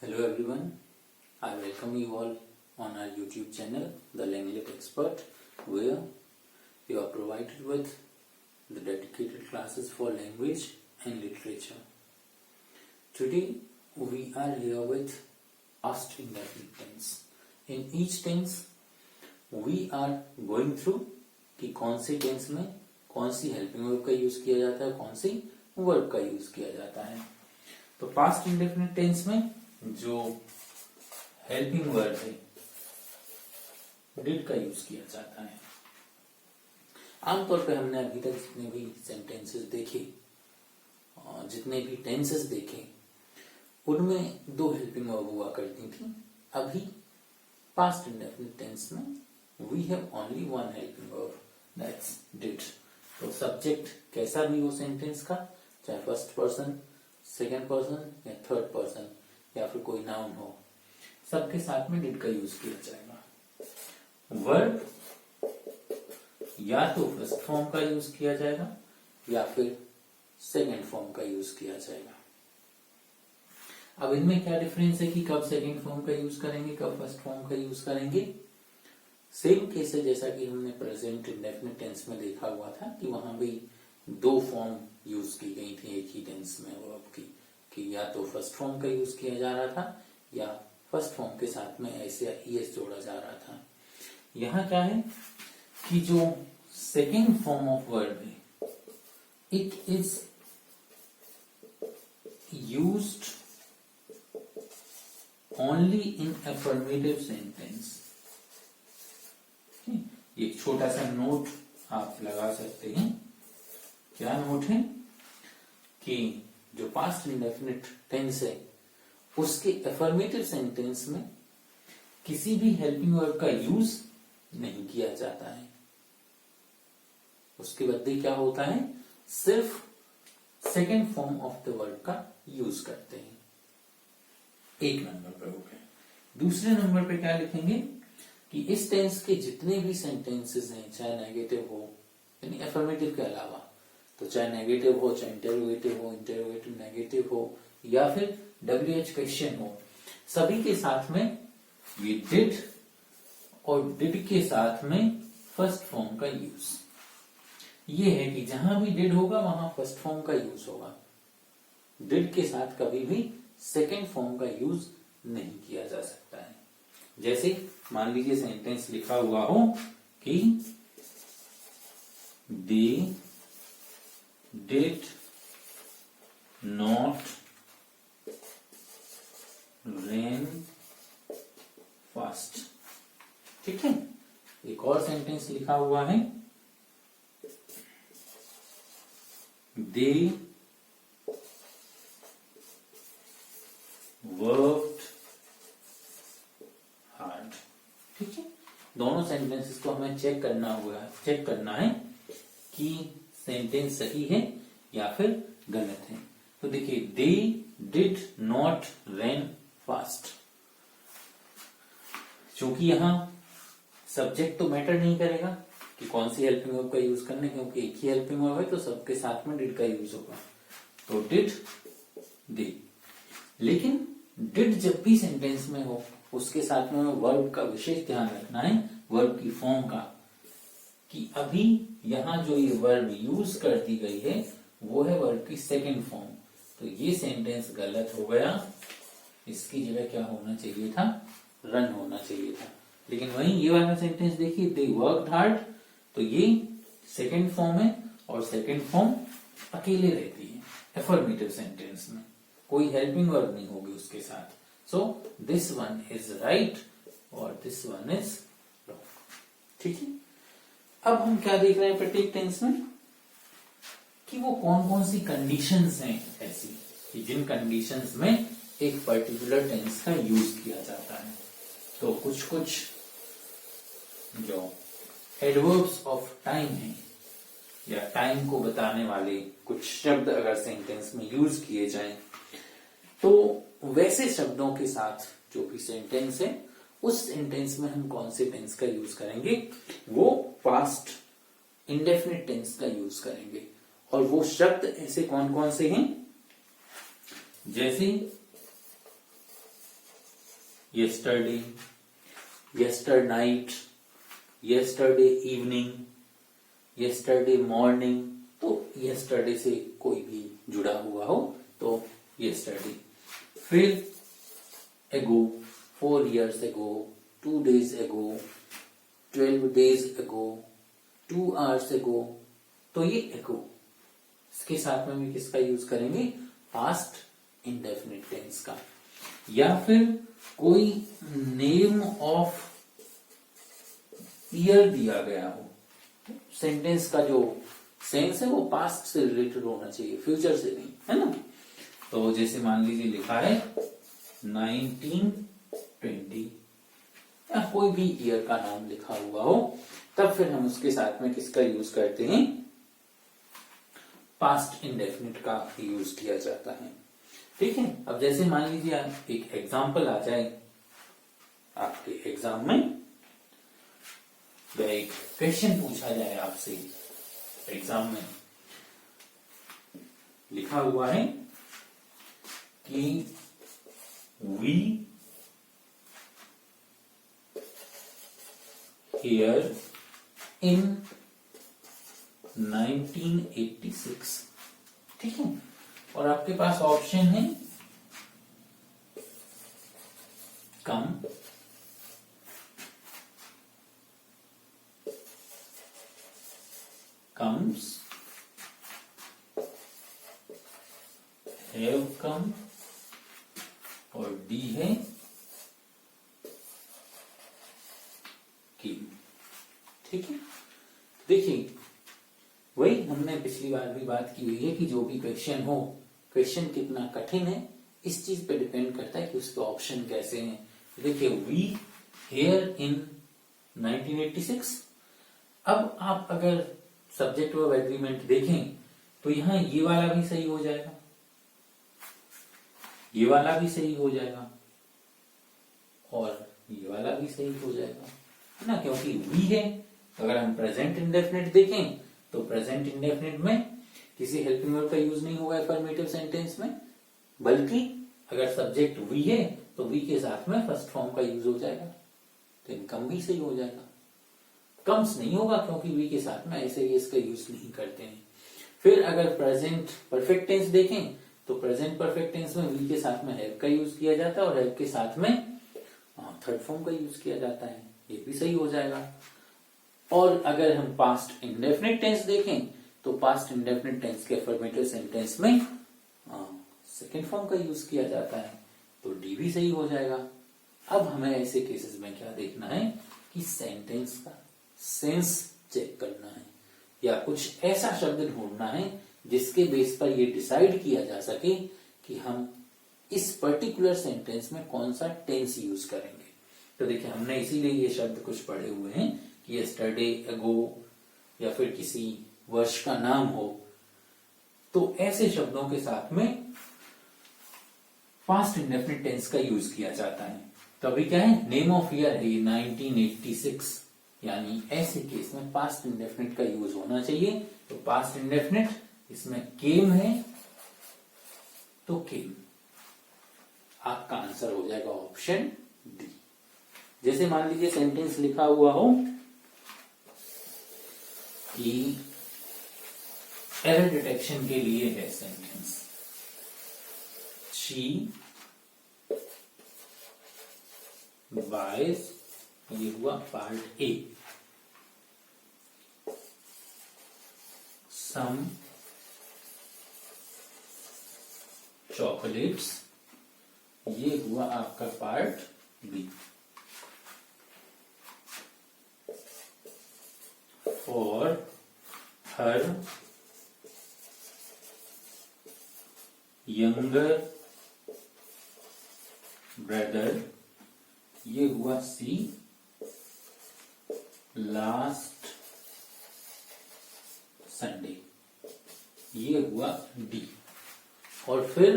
Hello everyone, I welcome you all on our YouTube channel, The Language Expert, where you are provided with the dedicated classes for language and literature. Today we are here with past indefinite tense. In each tense we are going through कि कौन सी tense में कौन सी helping verb का use किया जाता है, कौन सी verb का यूज किया जाता है। तो पास्ट इंडेफिनिट टेंस में जो हेल्पिंग वर्ब है डिड का यूज किया जाता है। आमतौर पे हमने अभी तक जितने भी सेंटेंसेस देखे, जितने भी टेंसेस देखे, उनमें दो हेल्पिंग वर्ब हुआ करती थी। अभी पास्ट इंडेफिनिट टेंस में we have only one helping verb, that's did. तो सब्जेक्ट कैसा भी हो सेंटेंस का, चाहे फर्स्ट पर्सन, सेकेंड पर्सन या थर्ड पर्सन या फिर कोई नाउन हो, सबके साथ में डिड का यूज किया जाएगा। वर्ब या तो फर्स्ट फॉर्म का यूज किया जाएगा या फिर सेकेंड फॉर्म का यूज किया जाएगा। अब इनमें क्या डिफरेंस है कि कब सेकेंड फॉर्म का यूज करेंगे, कब फर्स्ट फॉर्म का यूज करेंगे। सेम केस है जैसा कि हमने प्रेजेंट इंडेफिनिट टेंस में देखा हुआ था कि वहां भी दो फॉर्म यूज की गई थी एक ही टेंस में वर्ब की, कि या तो फर्स्ट फॉर्म का यूज किया जा रहा था या फर्स्ट फॉर्म के साथ में ऐसे ईएस जोड़ा जा रहा था। यहां क्या है कि जो सेकेंड फॉर्म ऑफ वर्ब है, it is used only in affirmative sentence. एक छोटा सा नोट आप लगा सकते हैं। क्या नोट है कि जो पास्ट इंडेफिनिट टेंस है उसके अफर्मेटिव सेंटेंस में किसी भी हेल्पिंग वर्ब का यूज नहीं किया जाता है। उसके बदले क्या होता है, सिर्फ second form of the verb का यूज करते हैं। एक नंबर पर हो गया। दूसरे नंबर पे क्या लिखेंगे कि इस टेंस के जितने भी सेंटेंसेस हैं, चाहे नेगेटिव हो यानी अफर्मेटिव के अलावा, तो चाहे नेगेटिव हो, चाहे इंटरोगेटिव नेगेटिव हो या फिर WH क्वेश्चन हो, सभी के साथ में ये डिड और डिड के साथ में फर्स्ट फॉर्म का यूज। ये है कि जहां भी डिड होगा वहां फर्स्ट फॉर्म का यूज होगा। डिड के साथ कभी भी सेकेंड फॉर्म का यूज नहीं किया जा सकता है। जैसे मान लीजिए सेंटेंस लिखा हुआ हो कि they did not run fast, ठीक है। एक और सेंटेंस लिखा हुआ है, दे वर्कड हार्ड, ठीक है। दोनों सेंटेंसेस को हमें चेक करना है कि सेंटेंस सही है या फिर गलत है। तो देखिए, they did not run fast, क्योंकि यहां सब्जेक्ट तो मैटर नहीं करेगा कि कौन सी हेल्पिंग वर्ब का यूज करना है, क्योंकि एक ही हेल्पिंग वर्ब है तो सबके साथ में डिड का यूज होगा। तो डिड दे, लेकिन डिड जब भी सेंटेंस में हो उसके साथ में वर्ब का विशेष ध्यान रखना है, वर्ब की फॉर्म का, कि अभी यहां जो ये वर्ब यूज कर दी गई है वो है वर्ब की सेकेंड फॉर्म। तो ये सेंटेंस गलत हो गया। इसकी जगह क्या होना चाहिए था, रन होना चाहिए था। लेकिन वहीं ये वाला सेंटेंस देखिए, दे वर्कड हार्ड, तो ये सेकेंड फॉर्म है और सेकेंड फॉर्म अकेले रहती है अफर्मेटिव सेंटेंस में, कोई हेल्पिंग वर्ब नहीं होगी उसके साथ। So this one is right और दिस वन इज रॉन्ग, ठीक है। अब हम क्या देख रहे हैं प्रत्येक टेंस में कि वो कौन कौन सी कंडीशंस हैं ऐसी कि जिन कंडीशंस में एक पर्टिकुलर टेंस का यूज किया जाता है। तो कुछ जो एडवर्ब्स ऑफ टाइम है या टाइम को बताने वाले कुछ शब्द अगर सेंटेंस में यूज किए जाएं, तो वैसे शब्दों के साथ जो भी सेंटेंस है उस सेंटेंस में हम कौन से टेंस का यूज करेंगे, वो पास्ट इंडेफिनिट टेंस का यूज करेंगे। और वो शब्द ऐसे कौन कौन से हैं, जैसे yesterday, yesterday night, yesterday evening, yesterday morning। तो yesterday से कोई भी जुड़ा हुआ हो तो yesterday। फिर ago, 4 years ago, 2 days ago, 12 days ago, 2 hours ago। तो ये ago, इसके साथ में भी किसका यूज करेंगे? पास्ट इंडेफिनिट टेंस का। या फिर कोई नेम ऑफ ईयर दिया गया हो, सेंटेंस का जो सेंस है वो पास्ट से रिलेटेड होना चाहिए, फ्यूचर से नहीं, है ना। तो जैसे मान लीजिए लिखा है 1920, या कोई भी ईयर का नाम लिखा हुआ हो, तब फिर हम उसके साथ में किसका यूज करते हैं? पास्ट इंडेफिनिट का यूज किया जाता है। ठीक है। अब जैसे मान लीजिए एक एग्जाम्पल आ जाए आपके एग्जाम में, या एक क्वेश्चन पूछा जाए आपसे एग्जाम में, लिखा हुआ है कि वी हियर इन 1986। ठीक है। और आपके पास ऑप्शन है कम, comes, have come, और डी है came। ठीक है। देखिए, वही हमने पिछली बार भी बात की हुई है कि जो भी क्वेश्चन हो, क्वेश्चन कितना कठिन है इस चीज पे डिपेंड करता है कि उसके ऑप्शन कैसे हैं। देखिए, वी हियर इन 1986। अब आप अगर सब्जेक्ट वर्ब एग्रीमेंट देखें तो यहां ये वाला भी सही हो जाएगा, ये वाला भी सही हो जाएगा, और ये वाला भी सही हो जाएगा, है ना, क्योंकि वी है। अगर हम प्रेजेंट इंडेफिनिट देखें तो प्रेजेंट इंडेफिनिट में किसी हेल्पिंग वर्ब का यूज नहीं होगा अफर्मेटिव सेंटेंस में, बल्कि अगर सब्जेक्ट वी है तो वी के साथ में फर्स्ट फॉर्म का यूज हो जाएगा, तो कम भी सही हो जाएगा। कम्स नहीं होगा क्योंकि वी के साथ में ऐसे ही इसका यूज नहीं करते हैं। फिर अगर प्रेजेंट परफेक्ट टेंस देखें तो प्रेजेंट परफेक्ट टेंस में वी के साथ में हैव का यूज किया जाता है, और हैव के साथ में थर्ड फॉर्म का यूज किया जाता है, ये भी सही हो जाएगा। और अगर हम पास्ट इंडेफिनिट टेंस देखें तो पास्ट इंडेफिनिट टेंस के अफर्मेटिव सेंटेंस में सेकेंड फॉर्म का यूज किया जाता है, तो डी भी सही हो जाएगा। अब हमें ऐसे केसेस में क्या देखना है कि सेंटेंस का सेंस चेक करना है, या कुछ ऐसा शब्द ढूंढना है जिसके बेस पर यह डिसाइड किया जा सके कि हम इस पर्टिकुलर सेंटेंस में कौन सा टेंस यूज करेंगे। तो देखिए, हमने इसीलिए ये शब्द कुछ पढ़े हुए हैं कि यस्टरडे, अगो, या फिर किसी वर्ष का नाम हो, तो ऐसे शब्दों के साथ में पास्ट इंडेफिनिट टेंस का यूज किया जाता है। तो अभी क्या है, नेम ऑफ ईयर है 1986, यानी ऐसे केस में पास्ट इंडेफिनिट का यूज होना चाहिए। तो पास्ट इंडेफिनिट, इसमें केम है तो केम, आपका आंसर हो जाएगा ऑप्शन डी। जैसे मान लीजिए सेंटेंस लिखा हुआ हो कि एरर डिटेक्शन के लिए है सेंटेंस, शी बाइज, ये हुआ पार्ट ए, सम चॉकलेट्स, ये हुआ आपका part B. For her younger brother, ये हुआ सी। लास्ट संडे, ये हुआ डी। और फिर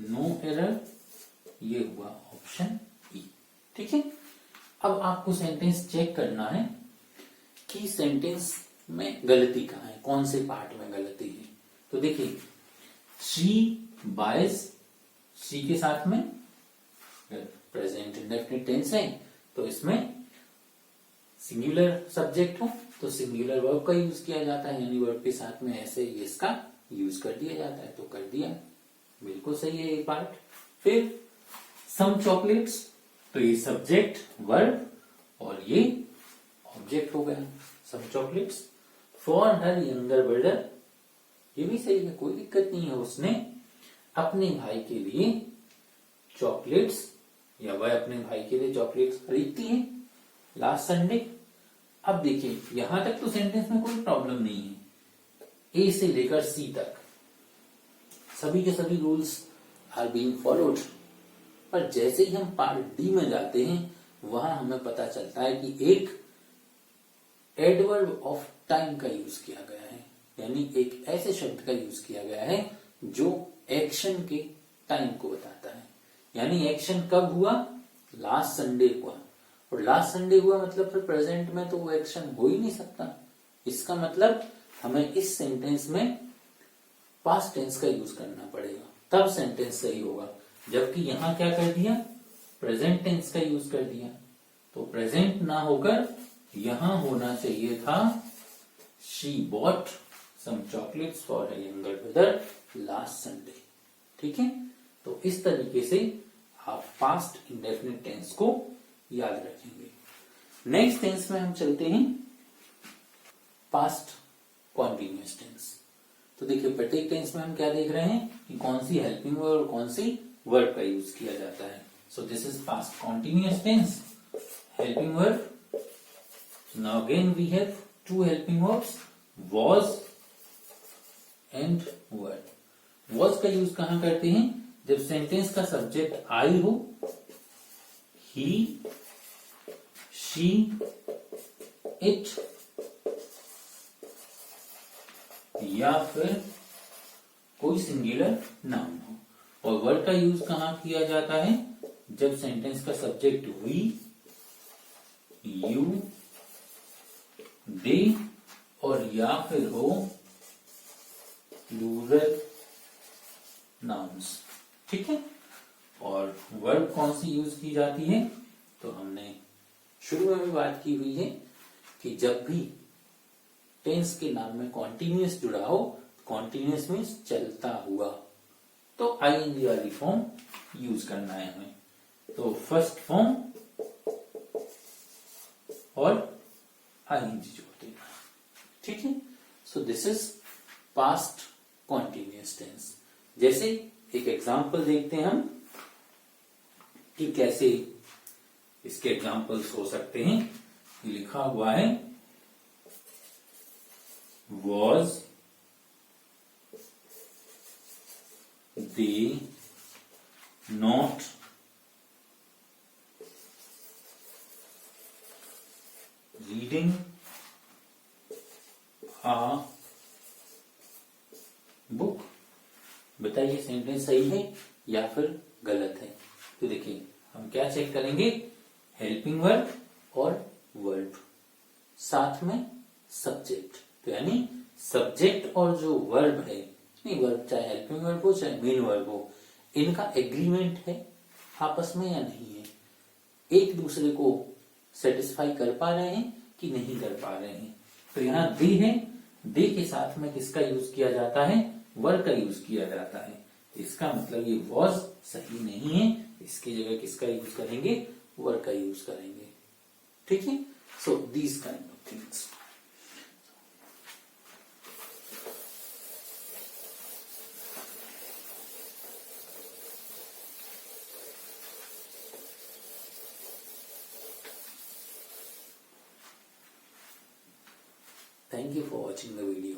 नो एरर, ये हुआ ऑप्शन ई। ठीक है। अब आपको सेंटेंस चेक करना है कि सेंटेंस में गलती कहां है, कौन से पार्ट में गलती है। तो देखिए, शी बाइज शी के साथ में प्रेजेंट इंडेफिनिट टेंस है तो इसमें सिंगुलर सब्जेक्ट हो तो सिंगुलर वर्ब का यूज किया जाता है, यानी वर्ब के साथ में ऐसे इसका यूज कर दिया जाता है, तो कर दिया, बिल्कुल सही है ये पार्ट। फिर सम चॉकलेट्स, तो ये सब्जेक्ट वर्ब और ये ऑब्जेक्ट हो गया, some chocolates for her younger brother, ये भी सही है, कोई दिक्कत नहीं है, उसने अपने भाई के लिए चॉकलेट्स या वह अपने भाई के लिए चॉकलेट्स खरीदती है लास्ट संडे। अब देखिए यहां तक तो सेंटेंस में कोई प्रॉब्लम नहीं है, ए से लेकर सी तक सभी के सभी रूल्स आर बीइंग फॉलोड, पर जैसे ही हम पार्ट डी में जाते हैं वहां हमें पता चलता है कि एक एडवर्ब ऑफ टाइम का यूज किया गया है, यानी एक ऐसे शब्द का यूज किया गया है जो एक्शन के टाइम को बताता है, यानी एक्शन कब हुआ, लास्ट संडे हुआ, और लास्ट संडे हुआ मतलब फिर प्रेजेंट में तो वो एक्शन हो ही नहीं सकता, इसका मतलब हमें इस सेंटेंस में पास्ट टेंस का यूज करना पड़ेगा, तब सेंटेंस सही होगा, जबकि यहां क्या कर दिया, प्रेजेंट टेंस का यूज कर दिया, तो प्रेजेंट ना होकर यहां होना चाहिए था she bought some chocolates for her younger brother last Sunday. ठीक है, तो इस तरीके से आप पास्ट इंडेफिनिट टेंस को याद रखेंगे। नेक्स्ट टेंस में हम चलते हैं पास्ट कॉन्टिन्यूअस टेंस। तो देखिए प्रत्येक टेंस में हम क्या देख रहे हैं कि कौन सी हेल्पिंग वर्ब और कौन सी वर्ब का यूज किया जाता है। So this is past continuous tense, helping verb. Now again we have two helping verbs, was and were. Was का यूज कहां करते हैं, जब सेंटेंस का सब्जेक्ट आई हो, ही, शी, इट, या फिर कोई सिंगुलर नाउन हो, और वर्ड का यूज कहां किया जाता है, जब सेंटेंस का सब्जेक्ट वी, यू, दे, और या फिर हो प्लूरल नाउन्स। ठीक है, और वर्ब कौन सी यूज की जाती है, तो हमने शुरू में भी बात की हुई है कि जब भी टेंस के नाम में कॉन्टिन्यूअस जुड़ा हो, कॉन्टिन्यूअस मीन्स चलता हुआ, तो आईएनजी वाली फॉर्म यूज करना है हमें, तो फर्स्ट फॉर्म और आईएनजी जोड़ देना। ठीक है, so this is past continuous tense. जैसे एक एग्जांपल देखते हैं हम कि कैसे इसके एग्जांपल्स हो सकते हैं। ये लिखा हुआ है was they not reading a book। बताइए सेंटेंस सही है या फिर गलत है। तो देखिए हम क्या चेक करेंगे, हेल्पिंग वर्ब और वर्ब, साथ में सब्जेक्ट, तो यानी सब्जेक्ट और जो वर्ब है, नहीं वर्ब चाहे हेल्पिंग वर्ब हो चाहे मेन वर्ब हो, इनका एग्रीमेंट है आपस में या नहीं है, एक दूसरे को सेटिस्फाई कर पा रहे हैं कि नहीं कर पा रहे हैं। तो यहाँ दे है, दे के साथ में किसका यूज किया जाता है, वर्ब का यूज किया जाता है, इसका मतलब ये वॉज सही नहीं है, इसकी जगह किसका यूज करेंगे, वर्ब का यूज करेंगे। ठीक है, so these kind of things. Thank you for watching the video.